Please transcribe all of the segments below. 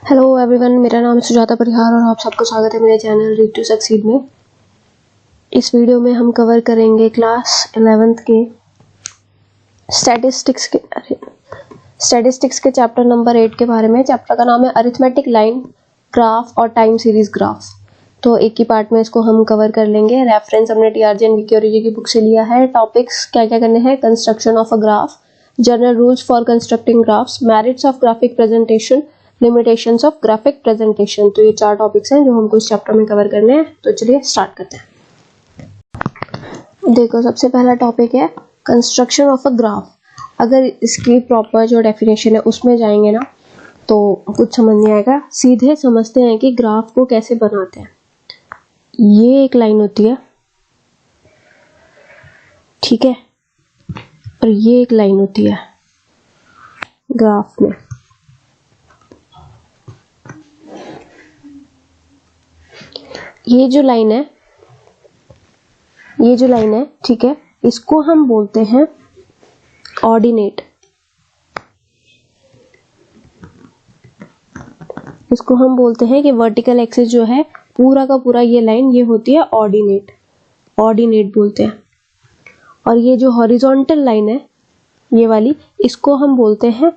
Hello everyone, मेरा नाम है सुजाता परिहार और आप सबको स्वागत है मेरे चैनल रीड टू सक्सीड में। इस वीडियो में हम कवर करेंगे क्लास 11th के स्टैटिस्टिक्स के चैप्टर नंबर 8 के बारे में। चैप्टर का नाम है अरिथमेटिक लाइन ग्राफ और टाइम सीरीज ग्राफ। तो एक ही पार्ट में इसको हम कवर कर लेंगे। रेफरेंस हमने टीआरजे एंड विक्योरिजी की बुक से लिया है। टॉपिक्स क्या क्या करने हैं: construction of a graph, general rules for constructing graphs, merits of graphic presentation, limitations of graphic presentation. तो ये 4 टॉपिक्स हैं जो हमको इस चैप्टर में कवर करने हैं। तो चलिए स्टार्ट करते हैं। देखो, सबसे पहला टॉपिक है कंस्ट्रक्शन ऑफ अ ग्राफ। अगर इसकी प्रॉपर जो डेफिनेशन है उसमें जाएंगे ना तो कुछ समझ नहीं आएगा। सीधे समझते हैं कि ग्राफ को कैसे बनाते हैं। ये एक लाइन होती है, ठीक है, और ये एक लाइन होती है ग्राफ में। ये जो लाइन है, ठीक है, इसको हम बोलते हैं ऑर्डिनेट। इसको हम बोलते हैं कि वर्टिकल एक्सिस जो है पूरा का पूरा ये लाइन, ये होती है ऑर्डिनेट बोलते हैं। और ये जो हॉरिजॉन्टल लाइन है ये वाली, इसको हम बोलते हैं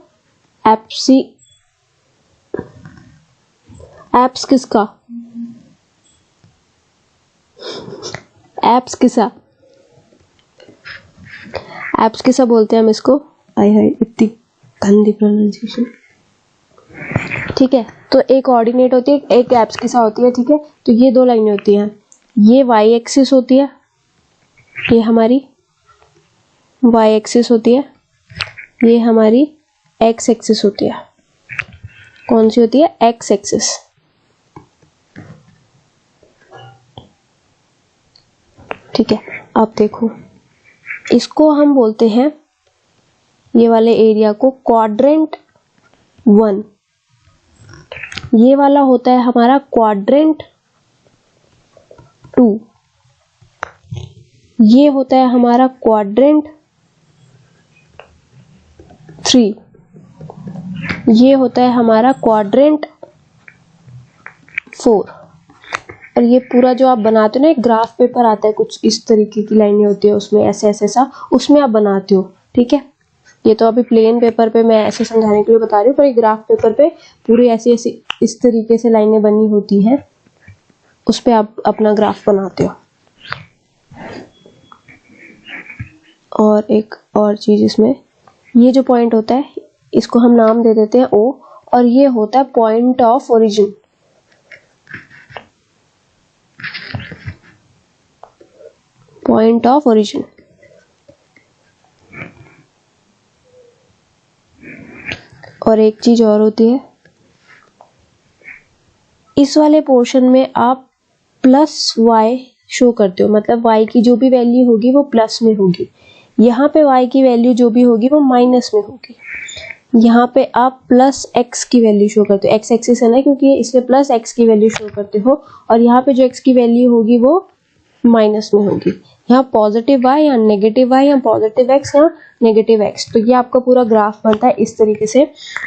एब्सकिसा बोलते हैं हम इसको। इतनी गंदी प्रोनाउंसिएशन, ठीक है। तो एक ऑर्डिनेट होती है, एक एब्सकिसा होती है, ठीक है। तो ये 2 लाइनें होती हैं। ये वाई एक्सिस होती है, ये हमारी वाई एक्सिस होती है, ये हमारी एक्स एक्सिस होती है। कौन सी होती है? एक्स एक्सिस, ठीक है। अब देखो, इसको हम बोलते हैं, ये वाले एरिया को क्वाड्रेंट 1। ये वाला होता है हमारा क्वाड्रेंट 2। ये होता है हमारा क्वाड्रेंट 3। ये होता है हमारा क्वाड्रेंट 4। और ये पूरा जो आप बनाते हो ना, एक ग्राफ पेपर आता है, कुछ इस तरीके की लाइनें होती है उसमें, ऐसे ऐसे सा उसमें आप बनाते हो, ठीक है। ये तो अभी प्लेन पेपर पे मैं ऐसे समझाने के लिए बता रही हूँ, पर ग्राफ पेपर पे पूरी ऐसी ऐसी इस तरीके से लाइनें बनी होती हैं, उस पे आप अपना ग्राफ बनाते हो। और एक और चीज इसमें, ये जो पॉइंट होता है इसको हम नाम दे देते हैं O, और ये होता है point of origin. Point of origin. और एक चीज और होती है, इस वाले पोर्शन में आप प्लस y शो करते हो, मतलब y की जो भी वैल्यू होगी वो प्लस में होगी। यहाँ पे y की वैल्यू जो भी होगी वो माइनस में होगी। यहाँ पे आप प्लस x की वैल्यू शो करते हो, x एक्सिस है ना, क्योंकि इसमें प्लस x की वैल्यू शो करते हो, और यहाँ पे जो x की वैल्यू होगी वो माइनस में होगी। यहाँ पॉजिटिव y या नेगेटिव y, या पॉजिटिव x या नेगेटिव x। तो ये आपका पूरा ग्राफ बनता है इस तरीके से।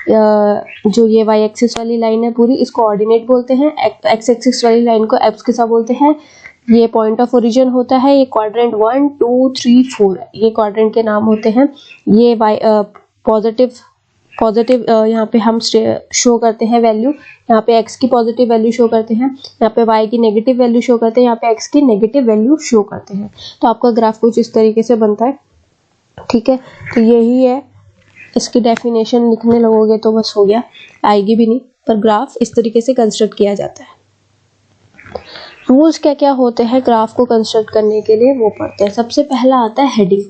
जो ये y एक्सिस वाली लाइन है पूरी, इसको ऑर्डिनेट बोलते हैं। x एक्सिस वाली लाइन को एब्सकिसा बोलते हैं। ये पॉइंट ऑफ ओरिजिन होता है। ये क्वाड्रेंट 1, 2, 3, 4 ये क्वाड्रेंट के नाम होते हैं। ये पॉजिटिव यहाँ पे हम शो करते हैं वैल्यू, यहाँ पे x की पॉजिटिव वैल्यू शो करते हैं, यहाँ पे y की नेगेटिव वैल्यू शो करते हैं, यहाँ पे x की नेगेटिव वैल्यू शो करते हैं। तो आपका ग्राफ कुछ इस तरीके से बनता है, ठीक है। तो यही है, इसकी डेफिनेशन लिखने लगोगे तो बस हो गया, आएगी भी नहीं, पर ग्राफ इस तरीके से कंस्ट्रक्ट किया जाता है। रूल्स क्या क्या होते हैं ग्राफ को कंस्ट्रक्ट करने के लिए वो पढ़ते हैं। सबसे पहला आता है हेडिंग।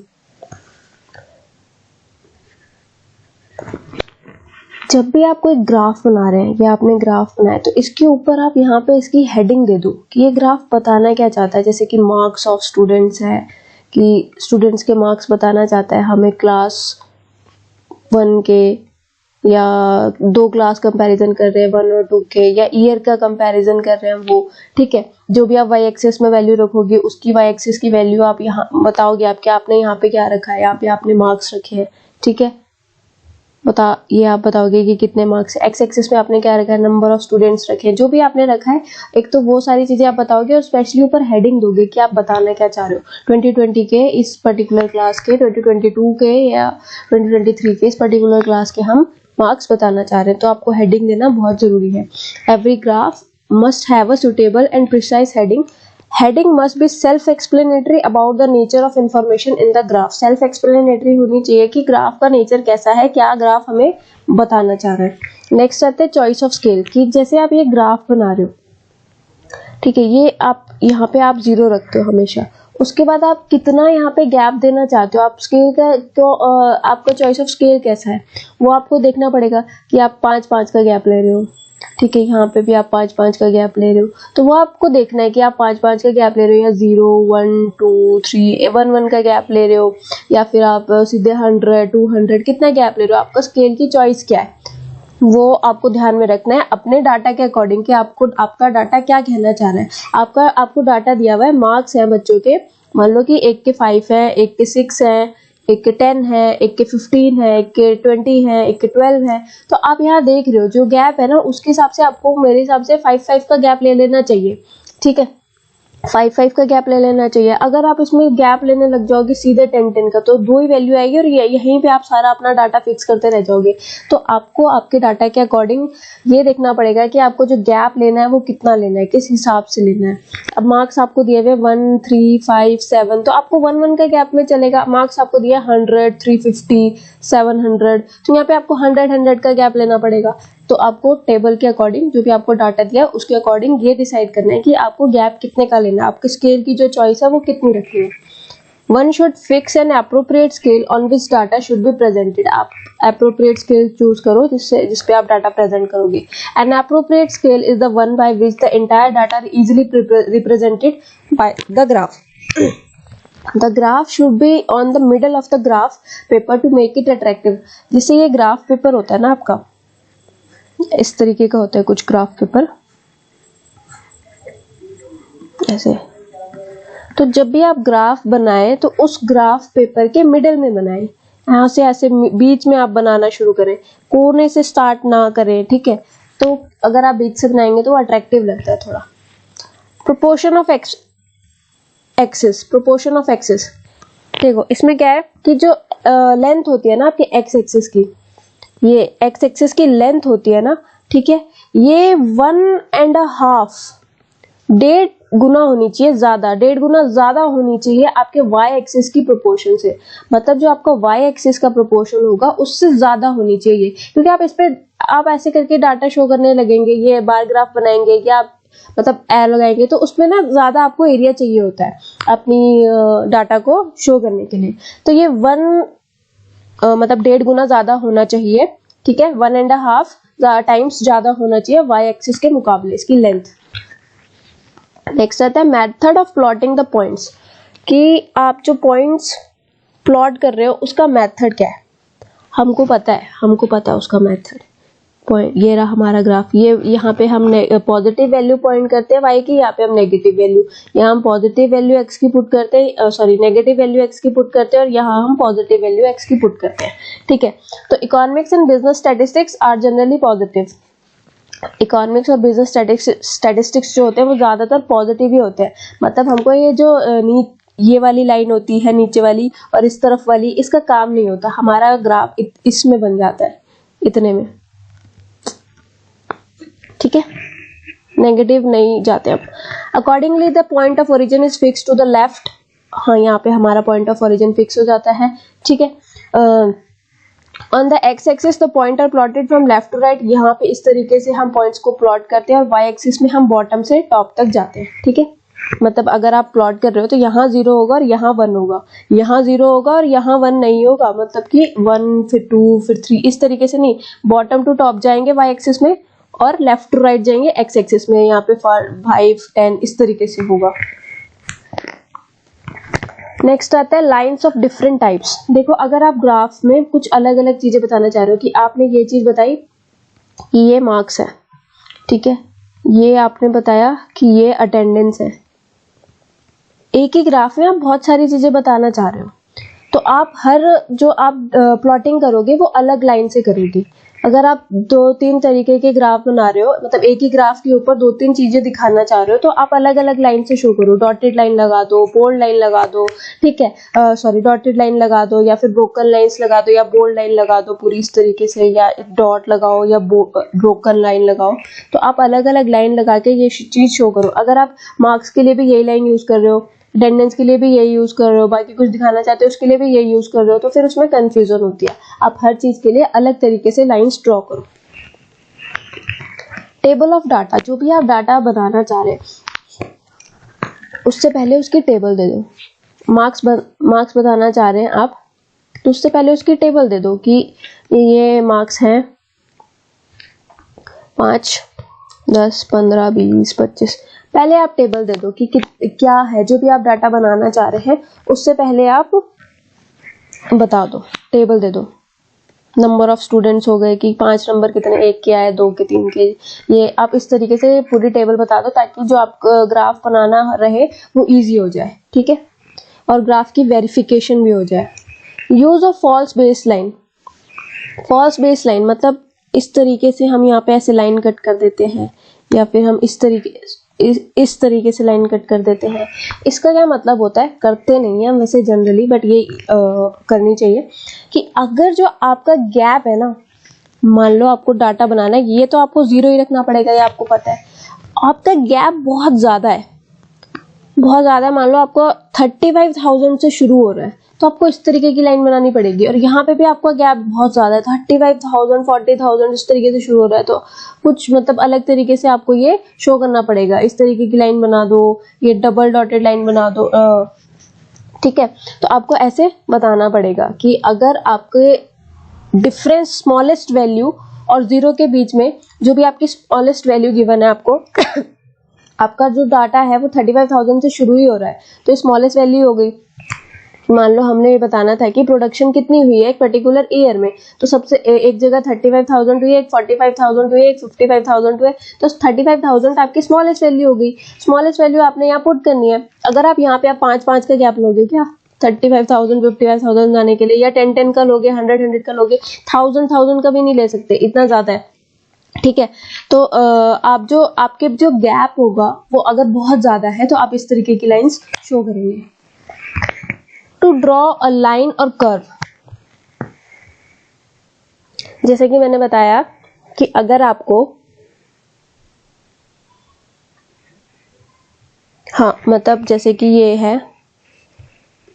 जब भी आप कोई ग्राफ बना रहे हैं या आपने ग्राफ बनाया, तो इसके ऊपर आप यहाँ पे इसकी हेडिंग दे दो कि ये ग्राफ बताना क्या चाहता है। जैसे कि मार्क्स ऑफ स्टूडेंट्स है, कि स्टूडेंट्स के मार्क्स बताना चाहता है हमें क्लास 1 के, या 2 क्लास कंपैरिजन कर रहे हैं 1 और 2 के, या ईयर का कंपैरिजन कर रहे हैं वो, ठीक है। जो भी आप वाई एक्सिस में वैल्यू रखोगे उसकी वाई एक्सिस की वैल्यू आप यहाँ बताओगे, आपके आपने यहाँ पे क्या रखा है, आप यहाँ अपने मार्क्स रखे हैं, ठीक है। ये आप बताओगे कि कितने मार्क्स। एक्स एक्सिस में आपने क्या रखा है, नंबर ऑफ स्टूडेंट्स रखे हैं, जो भी आपने रखा है एक तो वो सारी चीजें आप बताओगे और स्पेशली ऊपर हेडिंग दोगे कि आप बताना क्या चाह रहे हो। 2020 के इस पर्टिकुलर क्लास के, 2022 के या 2023 के इस पर्टिकुलर क्लास के हम मार्क्स बताना चाह रहे हैं, तो आपको हेडिंग देना बहुत जरूरी है। Every graph must have a suitable and precise heading. Heading must be self-explanatory about the nature of information in the graph. Self-explanatory होनी चाहिए कि ग्राफ का नेचर कैसा है, क्या ग्राफ हमें बताना चाह रहा है। नेक्स्ट आते हैं चॉइस ऑफ स्केल, कि जैसे आप ये ग्राफ बना रहे हो, ठीक है, ये आप यहाँ पे आप 0 रखते हो हमेशा, उसके बाद आप कितना यहाँ पे गैप देना चाहते हो, आप स्केल का तो आपका चॉइस ऑफ स्केल कैसा है वो आपको देखना पड़ेगा कि आप 5-5 का गैप ले रहे हो, ठीक है, यहाँ पे भी आप 5-5 का गैप ले रहे हो, तो वो आपको देखना है कि आप 5-5 का गैप ले रहे हो या 0, 1, 2, 3, 1 का गैप ले रहे हो, या फिर आप सीधे 100, 200 कितना गैप ले रहे हो, आपका स्केल की चॉइस क्या है वो आपको ध्यान में रखना है अपने डाटा के अकॉर्डिंग कि आपको आपका डाटा क्या कहना चाह रहा है। आपको डाटा दिया हुआ है, मार्क्स है बच्चों के, मान लो कि एक के 5 है, एक के 6 है, एक के 10 है, एक के 15 है, एक के 20 है, एक के 12 है, तो आप यहाँ देख रहे हो जो गैप है ना उसके हिसाब से आपको मेरे हिसाब से 5-5 का गैप ले लेना चाहिए, ठीक है, 5-5 का गैप ले लेना चाहिए। अगर आप इसमें गैप लेने लग जाओगे सीधे 10-10 का, तो 2 ही वैल्यू आएगी और यहीं पे आप सारा अपना डाटा फिक्स करते रह जाओगे। तो आपको आपके डाटा के अकॉर्डिंग ये देखना पड़ेगा कि आपको जो गैप लेना है वो कितना लेना है, किस हिसाब से लेना है। अब मार्क्स आपको दिए हुए 1, 3, 5, 7, तो आपको 1-1 का गैप में चलेगा। मार्क्स आपको दिया 100, 350, 700, तो यहाँ पे आपको 100 का गैप लेना पड़ेगा। तो आपको टेबल के अकॉर्डिंग जो भी आपको डाटा दिया उसके अकॉर्डिंग ये डिसाइड करना है कि आपको गैप कितने का लेना है, आपके स्केल की जो चॉइस है वो कितनी रखनी है। One should fix N appropriate scale on which data should be presented. आप एप्रोप्रिएट स्केल चूज करो जिसपे आप डाटा प्रेजेंट करोगे। N appropriate scale is the one by which the entire data easily represented by the graph. The graph should be on the middle of the graph paper to make it attractive। जैसे ये graph paper होता है ना आपका, इस तरीके का होता है कुछ ग्राफ पेपर ऐसे, तो जब भी आप ग्राफ बनाएं तो उस ग्राफ पेपर के मिडिल में बनाएं, यहाँ से ऐसे बीच में आप बनाना शुरू करें, कोने से स्टार्ट ना करें, ठीक है। तो अगर आप बीच से बनाएंगे तो अट्रैक्टिव लगता है थोड़ा। प्रोपोर्शन ऑफ एक्सिस, देखो इसमें क्या है कि जो लेंथ होती है ना आपकी एक्स एक्सिस की, ये एक्स एक्सिस की लेंथ होती है ना, ठीक है, ये 1.5 1.5 गुना होनी चाहिए, ज्यादा 1.5 गुना ज्यादा होनी चाहिए आपके वाई एक्सिस की प्रोपोर्शन से। मतलब जो आपका वाई एक्सिस का प्रोपोर्शन होगा उससे ज्यादा होनी चाहिए, क्योंकि आप इस पे आप ऐसे करके डाटा शो करने लगेंगे, ये बार ग्राफ बनाएंगे या मतलब एरो लगाएंगे, तो उसमें ना ज्यादा आपको एरिया चाहिए होता है अपनी डाटा को शो करने के लिए। तो ये मतलब 1.5 गुना ज्यादा होना चाहिए, ठीक है, 1.5 टाइम्स ज्यादा होना चाहिए वाई एक्सिस के मुकाबले इसकी लेंथ। नेक्स्ट आता है method of plotting the points, कि आप जो पॉइंट्स प्लॉट कर रहे हो उसका मेथड क्या है, हमको पता है उसका मेथड। पॉइंट ये रहा हमारा ग्राफ, ये यहाँ पे हम पॉजिटिव वैल्यू पॉइंट करते हैं वाई की, यहाँ पे हम नेगेटिव वैल्यू, यहाँ हम पॉजिटिव वैल्यू एक्स की पुट करते हैं, सॉरी नेगेटिव वैल्यू एक्स की पुट करते हैं, और यहाँ हम पॉजिटिव वैल्यू एक्स की पुट करते हैं, ठीक है। तो economics and business statistics are generally positive. Economics और बिजनेस स्टैटिस्टिक्स जो होते हैं वो ज्यादातर पॉजिटिव ही होते हैं। मतलब हमको ये जो ये वाली लाइन होती है नीचे वाली और इस तरफ वाली, इसका काम नहीं होता, हमारा ग्राफ इसमें बन जाता है, इतने में, ठीक है, नेगेटिव नहीं जाते अब। Accordingly the point of origin is fix to the left, हाँ यहाँ पे हमारा पॉइंट ऑफ ओरिजिन फिक्स हो जाता है, ठीक है। On the X axis the point are plotted from left to right, यहाँ पे इस तरीके से हम पॉइंट्स को प्लॉट करते हैं, और वाई एक्सिस में हम बॉटम से टॉप तक जाते हैं, ठीक है। मतलब अगर आप प्लॉट कर रहे हो तो यहाँ 0 होगा और यहाँ 1 होगा, यहाँ 0 होगा और यहाँ 1 नहीं होगा, मतलब कि 1 फिर 2 फिर 3 इस तरीके से नहीं, बॉटम टू टॉप जाएंगे वाई एक्सिस में और लेफ्ट टू राइट जाएंगे एक्स एक्सिस में, यहाँ पे 5, 10 इस तरीके से होगा। नेक्स्ट आता है लाइंस ऑफ डिफरेंट टाइप्स। देखो अगर आप ग्राफ में कुछ अलग अलग चीजें बताना चाह रहे हो, कि आपने ये चीज बताई कि ये मार्क्स है, ठीक है, ये आपने बताया कि ये अटेंडेंस है, एक ही ग्राफ में आप बहुत सारी चीजें बताना चाह रहे हो, तो आप हर जो आप प्लॉटिंग करोगे वो अलग लाइन से करोगे। अगर आप 2-3 तरीके के ग्राफ बना रहे हो, मतलब एक ही ग्राफ के ऊपर 2-3 चीजें दिखाना चाह रहे हो, तो आप अलग अलग लाइन से शो करो। डॉटेड लाइन लगा दो, बोल्ड लाइन लगा दो, ठीक है, सॉरी डॉटेड लाइन लगा दो, या फिर ब्रोकन लाइंस लगा दो, या बोल्ड लाइन लगा दो पूरी इस तरीके से, या डॉट लगाओ, या ब्रोकन लाइन लगाओ। तो आप अलग अलग लाइन लगा के ये चीज शो करो। अगर आप मार्क्स के लिए भी यही लाइन यूज कर रहे हो, अटेंडेंस के लिए भी यही यूज कर रहे हो, बाकी कुछ दिखाना चाहते हो उसके लिए भी यही यूज कर रहे हो, तो फिर उसमें कंफ्यूजन होती है। आप हर चीज के लिए अलग तरीके से लाइंस ड्रॉ करो। टेबल ऑफ डाटा, जो भी आप डाटा बनाना चाह रहे हैं उससे पहले उसकी टेबल दे दो। मार्क्स बताना चाह रहे हैं आप, तो उससे पहले उसकी टेबल दे दो कि ये मार्क्स हैं 5, 10, 15, 20, 25। पहले आप टेबल दे दो कि क्या है, जो भी आप डाटा बनाना चाह रहे हैं उससे पहले आप बता दो, टेबल दे दो। नंबर ऑफ स्टूडेंट्स हो गए कि 5 नंबर कितने, 1 के आए, 2 के, 3 के, ये आप इस तरीके से पूरी टेबल बता दो ताकि जो आप ग्राफ बनाना रहे वो इजी हो जाए, ठीक है, और ग्राफ की वेरिफिकेशन भी हो जाए। Use of false base line. False base line मतलब इस तरीके से हम यहाँ पे ऐसे लाइन कट कर देते हैं, या फिर हम इस तरीके से लाइन कट कर देते हैं। इसका क्या मतलब होता है, करते नहीं है वैसे जनरली, बट ये करनी चाहिए कि अगर जो आपका गैप है ना, मान लो आपको डाटा बनाना है, ये तो आपको 0 ही रखना पड़ेगा, ये आपको पता है। आपका गैप बहुत ज्यादा है, मान लो आपको 35,000 से शुरू हो रहा है, तो आपको इस तरीके की लाइन बनानी पड़ेगी। और यहाँ पे भी आपका गैप बहुत ज्यादा है, 35,000, 40,000 इस तरीके से शुरू हो रहा है, तो कुछ मतलब अलग तरीके से आपको ये शो करना पड़ेगा। इस तरीके की लाइन बना दो, ये डबल डॉटेड लाइन बना दो, ठीक है। तो आपको ऐसे बताना पड़ेगा कि अगर आपके डिफरेंस स्मॉलेस्ट वैल्यू और 0 के बीच में जो भी आपकी स्मॉलेस्ट वैल्यू गिवन है आपको आपका जो डाटा है वो 35,000 से शुरू ही हो रहा है, तो स्मॉलेस्ट वैल्यू हो गई। मान लो हमने ये बताना था कि प्रोडक्शन कितनी हुई है एक पर्टिकुलर ईयर में, तो सबसे एक जगह 35,000 हुई है, एक 45,000 हुई है, एक 55,000 हुए, तो 35,000 आपकी स्मॉलेस्ट वैल्यू हो गई। स्मॉलेस्ट वैल्यू आपने यहाँ पुट करनी है। अगर आप यहाँ पे आप 5-5 का गैप लोगे क्या, 35,000, 55,000 जाने के लिए, या 10-10 का लोगे, 100 का लोगे, 1000 का भी नहीं ले सकते, इतना ज्यादा है, ठीक है। तो आप जो आपके जो गैप होगा वो अगर बहुत ज्यादा है तो आप इस तरीके की लाइंस शो करेंगे। टू ड्रॉ अ लाइन और कर्व, जैसे कि मैंने बताया कि अगर आपको मतलब जैसे कि ये है,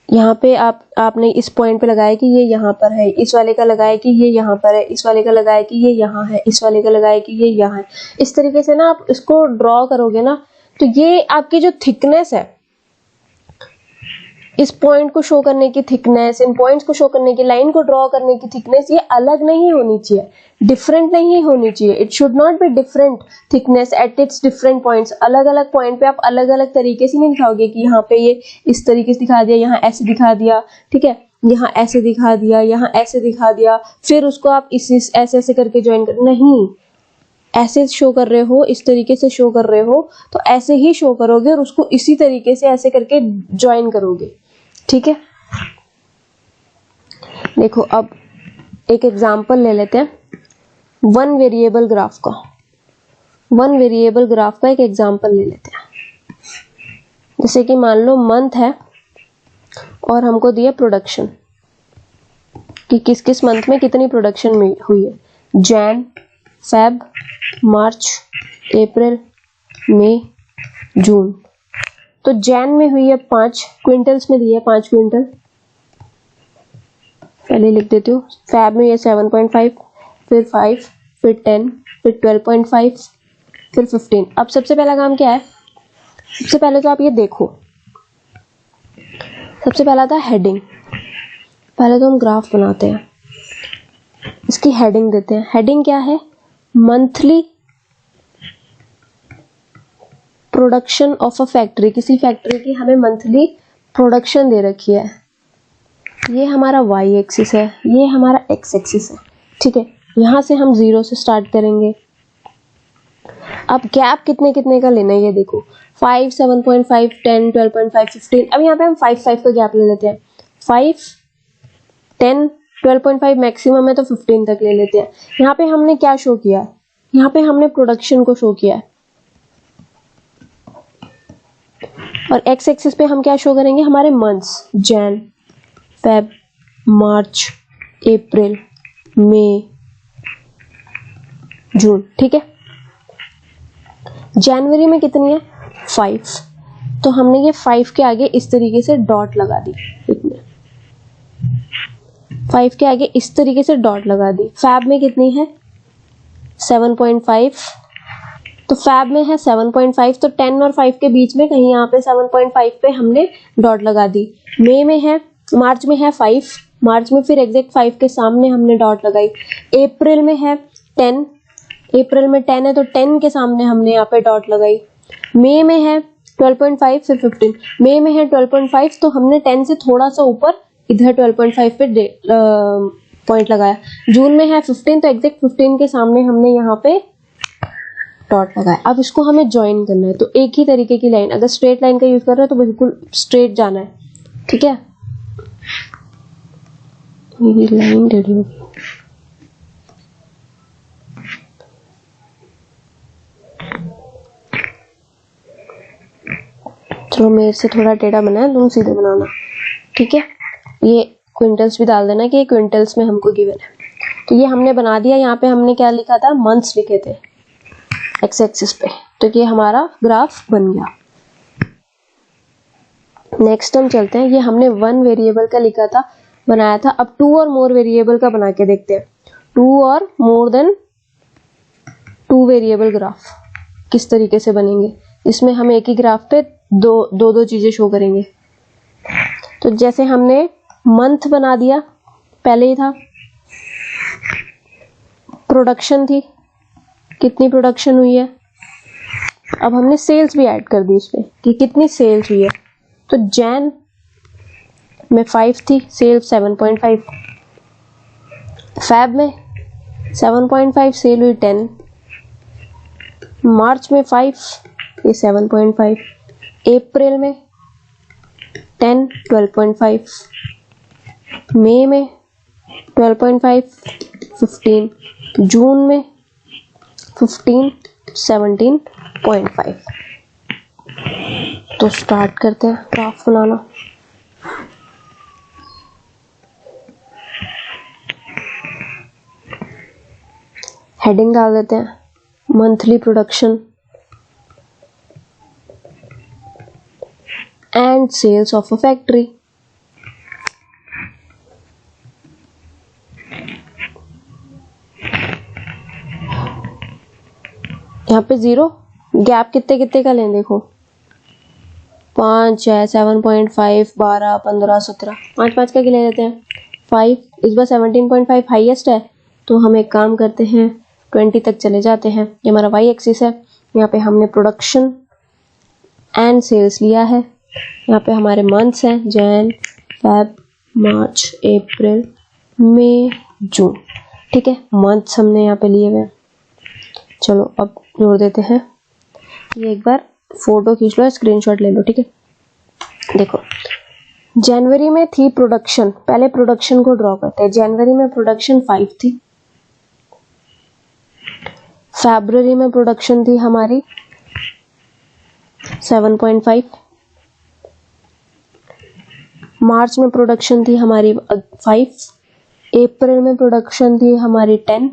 यहाँ पे आपने इस पॉइंट पे लगाया कि ये यहाँ पर है, इस वाले का लगाया कि ये यहाँ पर है, इस वाले का लगाया कि ये यहाँ है, इस वाले का लगाया कि ये यहाँ है। इस तरीके से ना आप इसको ड्रॉ करोगे ना, तो ये आपकी जो थिकनेस है, इस पॉइंट को शो करने की थिकनेस, इन पॉइंट्स को शो करने की, लाइन को ड्रॉ करने की थिकनेस, ये अलग नहीं होनी चाहिए, डिफरेंट नहीं होनी चाहिए। It should not be different thickness at its different points. अलग अलग पॉइंट पे आप अलग अलग तरीके से नहीं दिखाओगे कि यहाँ पे ये इस तरीके से दिखा दिया, यहाँ ऐसे दिखा दिया, ठीक है, यहाँ ऐसे दिखा दिया, यहाँ ऐसे दिखा दिया, फिर उसको आप ऐसे ऐसे करके ज्वाइन कर, नहीं, ऐसे शो कर रहे हो, इस तरीके से शो कर रहे हो, तो ऐसे ही शो करोगे और उसको इसी तरीके से ऐसे करके ज्वाइन करोगे, ठीक है। देखो अब एक एग्जांपल ले लेते हैं, वन वेरिएबल ग्राफ का एक एग्जांपल ले लेते हैं। जैसे कि मान लो मंथ है और हमको दिया प्रोडक्शन कि किस किस मंथ में कितनी प्रोडक्शन हुई है, जैन, फेब, मार्च, अप्रैल, मई, जून। तो जैन में हुई है 5 क्विंटल्स में दिए 5 क्विंटल, पहले लिख देती हूँ। फेब में ये 7.5, फिर 5, फिर 10, फिर 12.5, फिर 15। अब सबसे पहला काम क्या है, सबसे पहले तो आप ये देखो, सबसे पहला था हेडिंग। पहले तो हम ग्राफ बनाते हैं, इसकी हेडिंग देते हैं। हेडिंग क्या है, monthly production of a factory. किसी फैक्ट्री की हमें मंथली प्रोडक्शन दे रखी है, ये हमारा y एक्सिस है, ये हमारा x एक्सिस है, ठीक है। यहां से हम 0 से स्टार्ट करेंगे। अब गैप कितने कितने का लेना है ये देखो, 5, 7.5, 10, 12.5, 15। अब यहाँ पे हम 5 का गैप ले लेते हैं, 5, 10 12.5 मैक्सिमम है तो 15 तक ले लेते हैं। यहाँ पे हमने क्या शो किया है, यहाँ पे हमने प्रोडक्शन को शो किया है, और एक्स एक्सिस पे हम क्या शो करेंगे, हमारे मंथ्स, जैन, फेब, मार्च, अप्रैल, मई, जून। ठीक है, जनवरी में कितनी है 5, तो हमने ये 5 के आगे इस तरीके से डॉट लगा दी, 5 के आगे इस तरीके से डॉट लगा दी। फैब में कितनी है 7.5, तो फैब में है 7.5, तो 10 और 5 के बीच में कहीं यहाँ पे 7.5 पे हमने डॉट लगा दी। मई में है, मार्च में है 5, मार्च में फिर एग्जैक्ट 5 के सामने हमने डॉट लगाई। अप्रैल में है 10, अप्रैल में 10 है तो 10 के सामने हमने यहाँ पे डॉट लगाई। मई में है 12.5 फिर 15, मई में है 12.5 तो हमने 10 से थोड़ा सा ऊपर इधर 12.5 पे पॉइंट लगाया। जून में है 15 तो एग्जैक्ट 15 के सामने हमने यहाँ पे डॉट लगाया। अब इसको हमें ज्वाइन करना है, तो एक ही तरीके की लाइन, अगर स्ट्रेट लाइन का यूज कर रहे हो तो बिल्कुल स्ट्रेट जाना है। ठीक है, ये लाइन टेढ़ी होगी, चलो मेरे से थोड़ा टेढ़ा बना है, तुम सीधे बनाना। ठीक है, ये क्विंटल्स भी डाल देना कि ये क्विंटल्स में हमको गिवन है। तो ये हमने बना दिया। यहाँ पे हमने क्या लिखा था, मंथ्स लिखे थे एक्स एक्सिस पे, तो ये हमारा ग्राफ बन गया। नेक्स्ट हम चलते हैं, ये हमने 1 वेरिएबल का लिखा था, बनाया था। अब 2 और मोर वेरिएबल का बना के देखते हैं। 2 और मोर देन 2 वेरिएबल ग्राफ किस तरीके से बनेंगे, इसमें हम एक ही ग्राफ पे दो चीजें शो करेंगे। तो जैसे हमने मंथ बना दिया, पहले ही था, प्रोडक्शन थी, कितनी प्रोडक्शन हुई है, अब हमने सेल्स भी ऐड कर दी इसमें कि कितनी सेल्स हुई है। तो जैन में 5 थी, सेल्स 7.5, फैब में 7.5, सेल हुई 10, मार्च में 5, ये 7.5, अप्रैल में 10, 12.5, मई में 12.5, 15, जून में 15, 17.5। तो स्टार्ट करते हैं ग्राफ बनाना। हेडिंग डाल देते हैं, monthly production and sales of a factory. यहाँ पे 0, गैप कितने कितने का लें, देखो 5, 6, 7.5, 12, 15, 17, 5 का ले लेते हैं। 5 इस बार 17.5 हाईएस्ट है, तो हम एक काम करते हैं 20 तक चले जाते हैं। ये हमारा वाई एक्सिस है, यहाँ पे हमने प्रोडक्शन एंड सेल्स लिया है। यहाँ पे हमारे मंथ्स हैं, जैन, फेब, मार्च, अप्रैल, मई, जून। ठीक है, मंथ्स हमने यहाँ पे लिए हुए। चलो अब जोड़ देते हैं। ये एक बार फोटो खींच लो, स्क्रीनशॉट ले लो। ठीक है, देखो जनवरी में थी प्रोडक्शन, पहले प्रोडक्शन को ड्रॉ करते हैं। जनवरी में प्रोडक्शन 5 थी, फरवरी में प्रोडक्शन थी हमारी 7.5, मार्च में प्रोडक्शन थी हमारी 5, अप्रैल में प्रोडक्शन थी हमारी 10,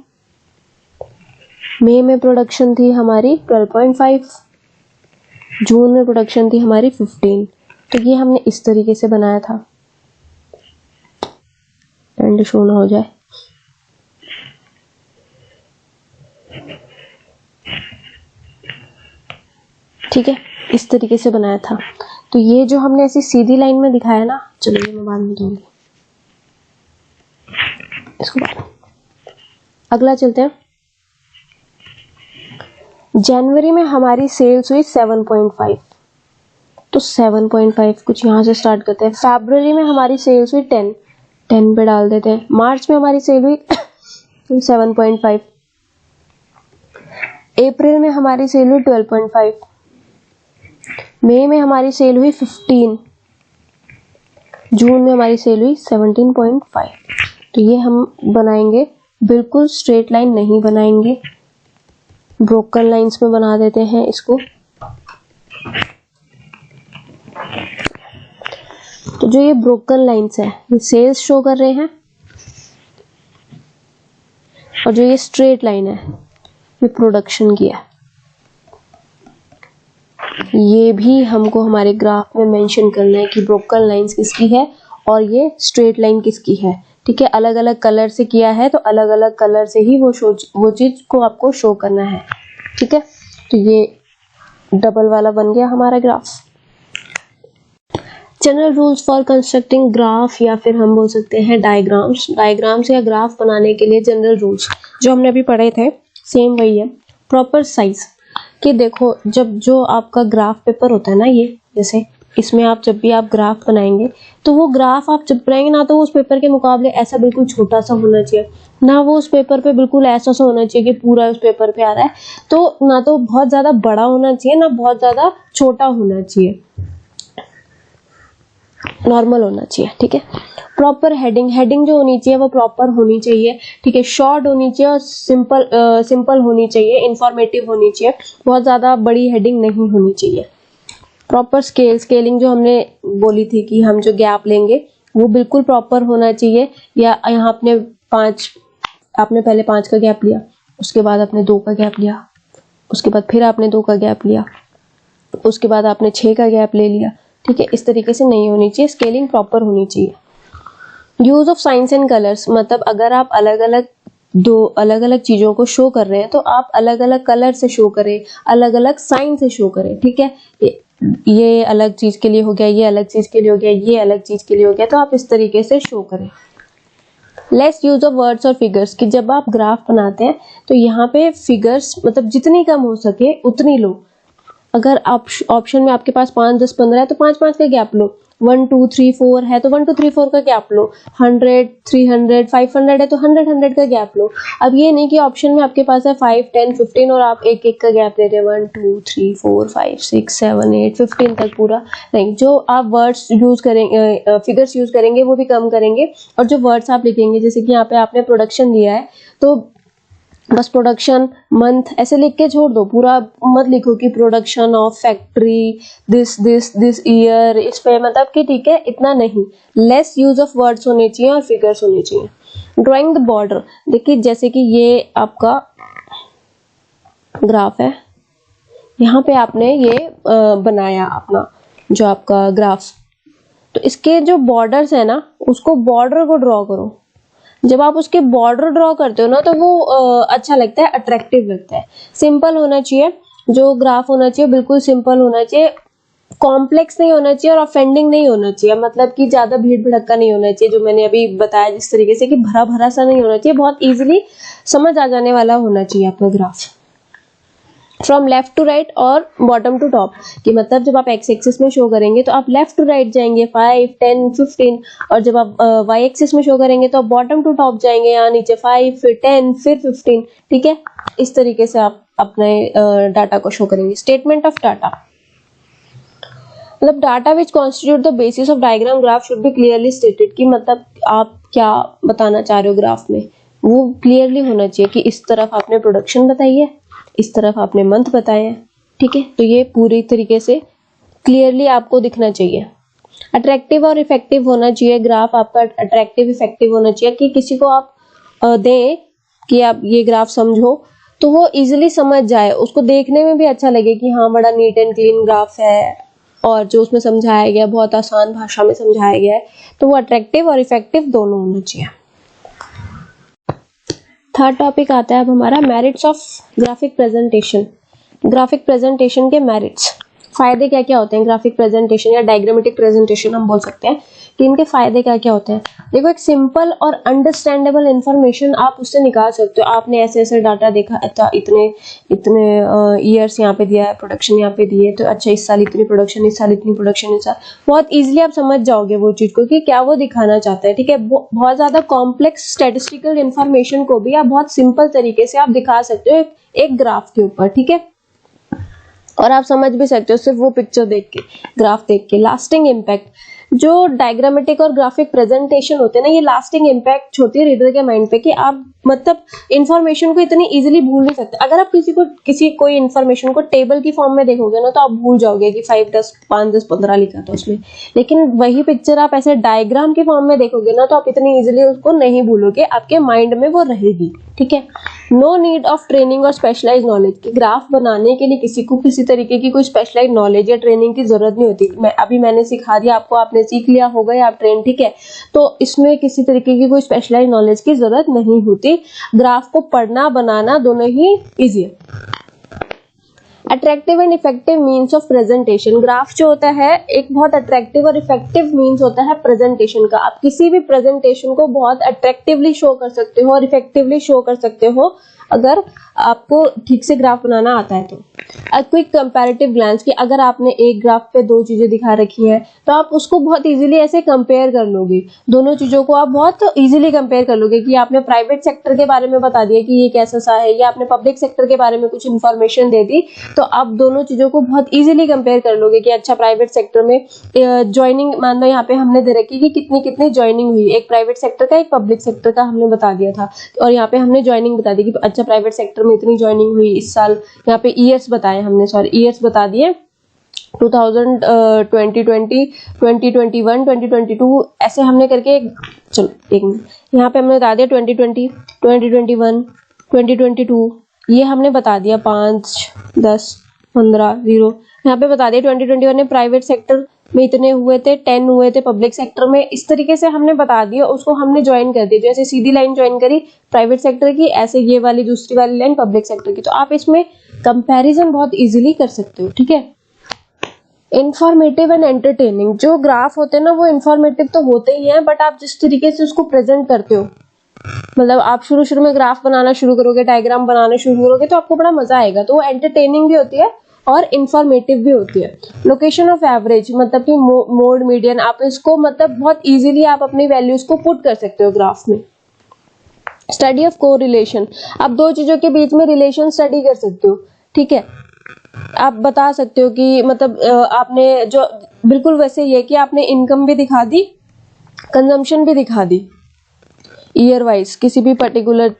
मई में प्रोडक्शन थी हमारी 12.5, जून में प्रोडक्शन थी हमारी 15। तो ये हमने इस तरीके से बनाया था, एंड शो ना हो जाए। ठीक है, इस तरीके से बनाया था। तो ये जो हमने ऐसी सीधी लाइन में दिखाया ना, चलो ये मैं बाद में दूंगी इसको बाद। अगला चलते हैं। जनवरी में हमारी सेल्स हुई 7.5, तो 7.5 कुछ यहाँ से स्टार्ट करते हैं। फरवरी में हमारी सेल्स हुई 10 पे डाल देते हैं। मार्च में हमारी सेल हुई 7.5, अप्रैल में हमारी सेल हुई 12.5, मई में हमारी सेल हुई 15, जून में हमारी सेल हुई 17.5। तो ये हम बनाएंगे, बिल्कुल स्ट्रेट लाइन नहीं बनाएंगे, ब्रोकन लाइंस में बना देते हैं इसको। तो जो ये ब्रोकन लाइंस है ये सेल्स शो कर रहे हैं, और जो ये स्ट्रेट लाइन है ये प्रोडक्शन की है। ये भी हमको हमारे ग्राफ में मेंशन करना है कि ब्रोकन लाइंस किसकी है और ये स्ट्रेट लाइन किसकी है। ठीक है, अलग अलग कलर से किया है तो अलग अलग कलर से ही वो चीज को आपको शो करना है। ठीक है, तो ये डबल वाला बन गया हमारा graph. General rules for constructing graph, या फिर हम बोल सकते हैं डायग्राम्स। डायग्राम्स या ग्राफ बनाने के लिए जनरल रूल्स जो हमने अभी पढ़े थे सेम वही है। प्रॉपर साइज, कि देखो जब जो आपका ग्राफ पेपर होता है ना, ये जैसे इसमें आप जब भी आप ग्राफ बनाएंगे तो वो ग्राफ आप जब बनाएंगे ना तो उस पेपर के मुकाबले ऐसा बिल्कुल छोटा सा होना चाहिए, ना वो उस पेपर पे बिल्कुल ऐसा सा होना चाहिए कि पूरा उस पेपर पे आ रहा है। तो ना तो बहुत ज्यादा बड़ा होना चाहिए ना बहुत ज्यादा छोटा होना चाहिए, नॉर्मल होना चाहिए। ठीक है, प्रॉपर हेडिंग जो होनी चाहिए वो प्रॉपर होनी चाहिए। ठीक है, शॉर्ट होनी चाहिए और सिंपल होनी चाहिए, इंफॉर्मेटिव होनी चाहिए, बहुत ज्यादा बड़ी हेडिंग नहीं होनी चाहिए। प्रॉपर स्केलिंग जो हमने बोली थी कि हम जो गैप लेंगे वो बिल्कुल प्रॉपर होना चाहिए। या यहाँ आपने पहले 5 का गैप लिया, उसके बाद आपने 2 का गैप लिया, उसके बाद फिर आपने 2 का गैप लिया, उसके बाद आपने 6 का गैप ले लिया। ठीक है, इस तरीके से नहीं होनी चाहिए, स्केलिंग प्रॉपर होनी चाहिए। Use of science and colours, मतलब अगर आप दो अलग अलग चीजों को शो कर रहे हैं तो आप अलग अलग कलर से शो करें, अलग अलग साइन से शो करें। ठीक है, ये अलग चीज के लिए हो गया, ये अलग चीज के लिए हो गया, ये अलग चीज के लिए हो गया, तो आप इस तरीके से शो करें। लेस यूज ऑफ वर्ड्स और फिगर्स, कि जब आप ग्राफ बनाते हैं तो यहाँ पे फिगर्स मतलब जितनी कम हो सके उतनी लो। अगर आप ऑप्शन में आपके पास 5, 10, 15 है तो 5-5 का गैप लो। 1, 2, 3, 4 है तो 1, 2, 3, 4 का गैप लो। 100, 300, 500 है तो 100 का गैप लो। अब ये नहीं कि ऑप्शन में आपके पास है 5, 10, 15 और आप एक का गैप ले रहे हैं 1, 2, 3, 4, 5, 6, 7, 8, 15 तक पूरा नहीं। जो आप वर्ड्स यूज करेंगे, फिगर्स यूज करेंगे वो भी कम करेंगे, और जो वर्ड्स आप लिखेंगे जैसे कि यहाँ पे आपने प्रोडक्शन दिया है तो बस प्रोडक्शन मंथ ऐसे लिख के छोड़ दो, पूरा मत लिखो कि production of factory this year, इस पे मतलब कि ठीक है इतना नहीं। लेस यूज ऑफ वर्ड्स होने चाहिए और फिगर्स होने चाहिए। ड्राइंग द बॉर्डर, देखिए जैसे कि ये आपका ग्राफ है, यहाँ पे आपने ये बनाया अपना जो आपका ग्राफ, तो इसके जो बॉर्डर्स है ना उसको बॉर्डर को ड्रॉ करो। जब आप उसके बॉर्डर ड्रॉ करते हो ना तो वो अच्छा लगता है, अट्रैक्टिव लगता है। सिंपल होना चाहिए, जो ग्राफ होना चाहिए बिल्कुल सिंपल होना चाहिए, कॉम्प्लेक्स नहीं होना चाहिए और ऑफेंडिंग नहीं होना चाहिए, मतलब कि ज्यादा भीड़ भड़क्का नहीं होना चाहिए, जो मैंने अभी बताया जिस तरीके से कि भरा भरा सा नहीं होना चाहिए, बहुत इजीली समझ आ जाने वाला होना चाहिए आपका graph. From left to right और बॉटम टू टॉप, कि मतलब जब आप एक्स एक्सिस में शो करेंगे तो आप लेफ्ट टू राइट जाएंगे 5, 10, 15, और जब आप वाई एक्सिस में शो करेंगे तो आप बॉटम टू टॉप जाएंगे, यहाँ नीचे 5, फिर 10, फिर 15। ठीक है, इस तरीके से आप अपने डाटा को शो करेंगे। स्टेटमेंट ऑफ डाटा, मतलब data which constitute the basis of diagram graph should be clearly stated, कि मतलब आप क्या बताना चाह रहे हो ग्राफ में वो क्लियरली होना चाहिए कि इस तरफ आपने प्रोडक्शन बताई है, इस तरफ आपने मंथ बताए हैं। ठीक है, तो ये पूरी तरीके से क्लियरली आपको दिखना चाहिए। अट्रैक्टिव और इफेक्टिव होना चाहिए ग्राफ आपका, अट्रैक्टिव इफेक्टिव होना चाहिए कि किसी को आप दें कि आप ये ग्राफ समझो तो वो इजीली समझ जाए, उसको देखने में भी अच्छा लगे कि हाँ बड़ा नीट एंड क्लीन ग्राफ है और जो उसमें समझाया गया बहुत आसान भाषा में समझाया गया है, तो वो अट्रैक्टिव और इफेक्टिव दोनों होना चाहिए। थर्ड टॉपिक आता है अब हमारा merits of graphic presentation. Graphic presentation के मेरिट्स, फायदे क्या क्या होते हैं ग्राफिक प्रेजेंटेशन या डायग्रामेटिक प्रेजेंटेशन हम बोल सकते हैं कि इनके फायदे क्या क्या होते हैं। देखो, एक सिंपल और अंडरस्टैंडेबल इंफॉर्मेशन आप उससे निकाल सकते हो। आपने ऐसे ऐसे डाटा देखा, अच्छा इतने ईयर्स यहाँ पे दिया है, प्रोडक्शन यहाँ पे दिए, तो अच्छा इस साल इतनी प्रोडक्शन, इस साल इतनी प्रोडक्शन, इस साल, बहुत इजीली आप समझ जाओगे वो चीज को कि क्या वो दिखाना चाहता है। ठीक है, बहुत ज्यादा कॉम्प्लेक्स स्टैटिस्टिकल इंफॉर्मेशन को भी आप बहुत सिंपल तरीके से आप दिखा सकते हो एक ग्राफ के ऊपर। ठीक है, और आप समझ भी सकते हो सिर्फ वो पिक्चर देख के, ग्राफ देख के। लास्टिंग इम्पैक्ट, जो डायग्रामेटिक और ग्राफिक प्रेजेंटेशन होते हैं ना, ये लास्टिंग इम्पैक्ट छोड़ती है रीडर के माइंड पे कि आप मतलब इंफॉर्मेशन को इतनी इजीली भूल नहीं सकते। अगर आप कोई इंफॉर्मेशन को टेबल की फॉर्म में देखोगे ना तो आप भूल जाओगे कि 5 10 5 10 15 लिखा था उसमें, लेकिन वही पिक्चर आप ऐसे डायग्राम की फॉर्म में देखोगे ना तो आप इतनी इजीली उसको नहीं भूलोगे, आपके माइंड में वो रहेगी। ठीक है। नो नीड ऑफ ट्रेनिंग और स्पेशलाइज नॉलेज, कि ग्राफ बनाने के लिए किसी को किसी तरीके की कोई स्पेशलाइज नॉलेज या ट्रेनिंग की जरूरत नहीं होती। मैंने सिखा दिया आपको, आपने सीख लिया, हो गए आप ट्रेन। ठीक है, तो इसमें किसी तरीके की कोई स्पेशलाइज नॉलेज की जरूरत नहीं होती। ग्राफ को पढ़ना बनाना दोनों ही इजी है। Attractive and effective means of presentation, graph जो होता है एक बहुत अट्रैक्टिव और इफेक्टिव मीन्स होता है प्रेजेंटेशन का। आप किसी भी प्रेजेंटेशन को बहुत अट्रैक्टिवली शो कर सकते हो और इफेक्टिवली शो कर सकते हो अगर आपको ठीक से ग्राफ बनाना आता है तो। क्विक कंपैरेटिव ग्लांस, कि अगर आपने एक ग्राफ पे दो चीजें दिखा रखी हैं तो आप उसको बहुत इजीली ऐसे कंपेयर कर लोगे, दोनों चीजों को आप बहुत इजीली कंपेयर कर लोगे कि आपने प्राइवेट सेक्टर के बारे में बता दिया कि ये कैसा सा है, या आपने पब्लिक सेक्टर के बारे में कुछ इन्फॉर्मेशन दे दी, तो आप दोनों चीजों को बहुत इजीली कंपेयर कर लोगे कि अच्छा प्राइवेट सेक्टर में ज्वाइनिंग, मान लो यहाँ पे हमने दे रखी कि कितनी कितनी ज्वाइनिंग हुई, एक प्राइवेट सेक्टर का एक पब्लिक सेक्टर का हमने बता दिया था, और यहाँ पे हमने ज्वाइनिंग बता दी कि अच्छा प्राइवेट सेक्टर में इतनी ज्वाइनिंग हुई इस साल। यहाँ पे ईयर्स बताए हमने, सॉरी ईयर्स बता दिए 2020, 2021, 2022 ऐसे हमने करके, चलो एक मिनट, यहाँ पे हमने बता दिया 2020, 2021, 2022 ये हमने बता दिया 5 10 15 0। यहाँ पे बता दिया 2021 में प्राइवेट सेक्टर में इतने हुए थे, 10 हुए थे पब्लिक सेक्टर में, इस तरीके से हमने बता दिया, उसको हमने ज्वाइन कर दिया। जैसे सीधी लाइन ज्वाइन करी प्राइवेट सेक्टर की, ऐसे ये वाली दूसरी वाली लाइन पब्लिक सेक्टर की, तो आप इसमें कंपैरिजन बहुत इजीली कर सकते हो। ठीक है। इंफॉर्मेटिव एंड एंटरटेनिंग, जो ग्राफ होते हैं ना वो इंफॉर्मेटिव तो होते ही हैं, बट आप जिस तरीके से उसको प्रेजेंट करते हो, मतलब आप शुरू में ग्राफ बनाना शुरू करोगे, डायग्राम बनाना शुरू करोगे तो आपको बड़ा मजा आएगा, तो वो एंटरटेनिंग भी होती है और इंफॉर्मेटिव भी होती है। लोकेशन ऑफ एवरेज, मतलब कि मोड मीडियन, आप इसको मतलब बहुत इजीली आप अपनी वैल्यूज को पुट कर सकते हो ग्राफ में। स्टडी ऑफ कोरिलेशन, आप दो चीजों के बीच में रिलेशन स्टडी कर सकते हो। ठीक है, आप बता सकते हो कि मतलब आपने जो बिल्कुल वैसे ये कि आपने इनकम भी दिखा दी, कंजम्पशन भी दिखा दी ईयर वाइज किसी भी पर्टिकुलर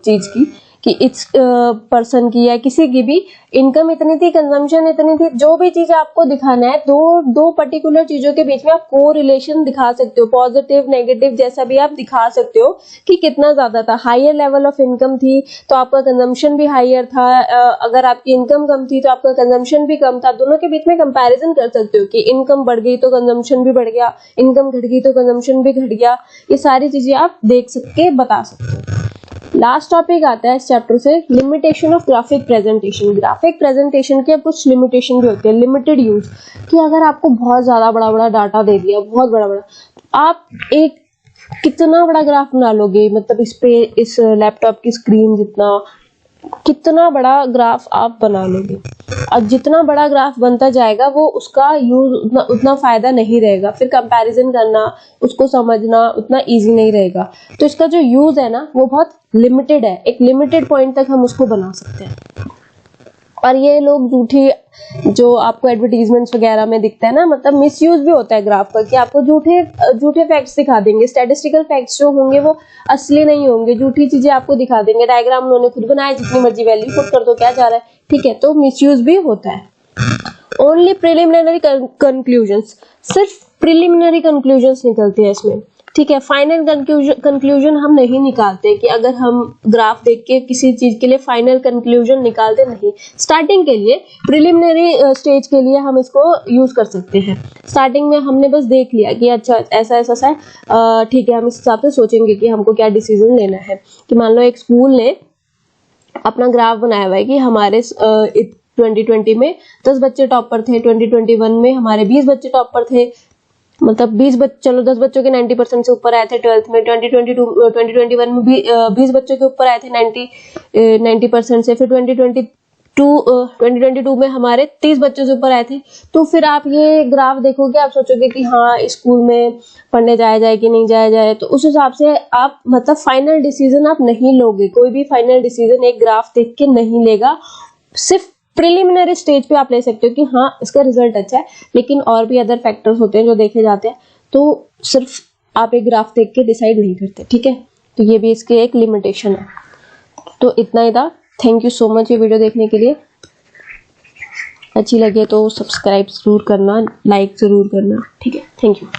चीज की, कि इस पर्सन की या किसी की भी इनकम इतनी थी, कंजम्पशन इतनी थी, जो भी चीज आपको दिखाना है, दो पर्टिकुलर चीजों के बीच में आप को रिलेशन दिखा सकते हो, पॉजिटिव नेगेटिव जैसा भी आप दिखा सकते हो कि कितना ज्यादा था। हायर लेवल ऑफ इनकम थी तो आपका कंजम्पशन भी हायर था, अगर आपकी इनकम कम थी तो आपका कंजम्पशन भी कम था। दोनों के बीच में कंपैरिजन कर सकते हो कि इनकम बढ़ गई तो कंजम्पशन भी बढ़ गया, इनकम घट गई तो कंजम्पशन भी घट गया, ये सारी चीजें आप देख सकते बता सकते हो। लास्ट टॉपिक आता है इस चैप्टर से, limitation of graphic presentation. Graphic presentation के कुछ लिमिटेशन भी होते हैं। लिमिटेड यूज, कि अगर आपको बहुत ज्यादा बड़ा डाटा दे दिया, बहुत बड़ा, आप एक कितना बड़ा ग्राफ बना लोगे, मतलब इस लैपटॉप की स्क्रीन जितना, कितना बड़ा ग्राफ आप बना लोगे, और जितना बड़ा ग्राफ बनता जाएगा वो उसका यूज उतना फायदा नहीं रहेगा, फिर कंपैरिजन करना, उसको समझना उतना इजी नहीं रहेगा। तो इसका जो यूज है ना वो बहुत लिमिटेड है, एक लिमिटेड पॉइंट तक हम उसको बना सकते हैं। और ये लोग झूठी, जो आपको एडवर्टीजमेंट्स वगैरह में दिखता है ना, मतलब मिसयूज भी होता है ग्राफ का, कि आपको झूठे फैक्ट्स दिखा देंगे, स्टैटिस्टिकल फैक्ट्स जो होंगे वो असली नहीं होंगे, झूठी चीजें आपको दिखा देंगे। डायग्राम उन्होंने खुद बनाया, जितनी मर्जी वैल्यू पुट कर दो, क्या जा रहा है। ठीक है, तो मिसयूज भी होता है। ओनली प्रिलिमिनरी कंक्लूजन्स, सिर्फ प्रिलिमिनरी कंक्लूजन्स निकलते हैं इसमें। ठीक है, फाइनल कंक्लूजन हम नहीं निकालते, कि अगर हम ग्राफ देख के किसी चीज के लिए फाइनल कंक्लूजन निकालते नहीं। स्टार्टिंग के लिए, प्रिलिमिनरी स्टेज के लिए हम इसको यूज कर सकते हैं। स्टार्टिंग में हमने बस देख लिया कि अच्छा ऐसा ऐसा है, ठीक है, हम इस हिसाब से सोचेंगे कि हमको क्या डिसीजन लेना है। कि मान लो एक स्कूल ने अपना ग्राफ बनाया हुआ है कि हमारे 2020 में 10 बच्चे टॉप पर थे, 2021 में हमारे 20 बच्चे टॉप पर थे, मतलब 10 बच्चों के 90% से ऊपर आए थे 12th में। 2021 में भी 20 बच्चों के ऊपर आए थे 90% से। फिर 2022 में हमारे 30 बच्चों से ऊपर आए थे। तो फिर आप ये ग्राफ देखोगे, आप सोचोगे कि हाँ स्कूल में पढ़ने जाया जाए कि नहीं जाया जाए, तो उस हिसाब से आप मतलब फाइनल डिसीजन आप नहीं लोगे, कोई भी फाइनल डिसीजन एक ग्राफ देख के नहीं लेगा। सिर्फ प्रिलिमिनरी स्टेज पे आप ले सकते हो कि हाँ इसका रिजल्ट अच्छा है, लेकिन और भी अदर फैक्टर्स होते हैं जो देखे जाते हैं। तो सिर्फ आप एक ग्राफ देख के डिसाइड नहीं करते, ठीक है। तो ये भी इसके एक लिमिटेशन है। तो इतना ही था। थैंक यू सो मच ये वीडियो देखने के लिए। अच्छी लगे तो सब्सक्राइब जरूर करना, लाइक जरूर करना, ठीक है। Thank you.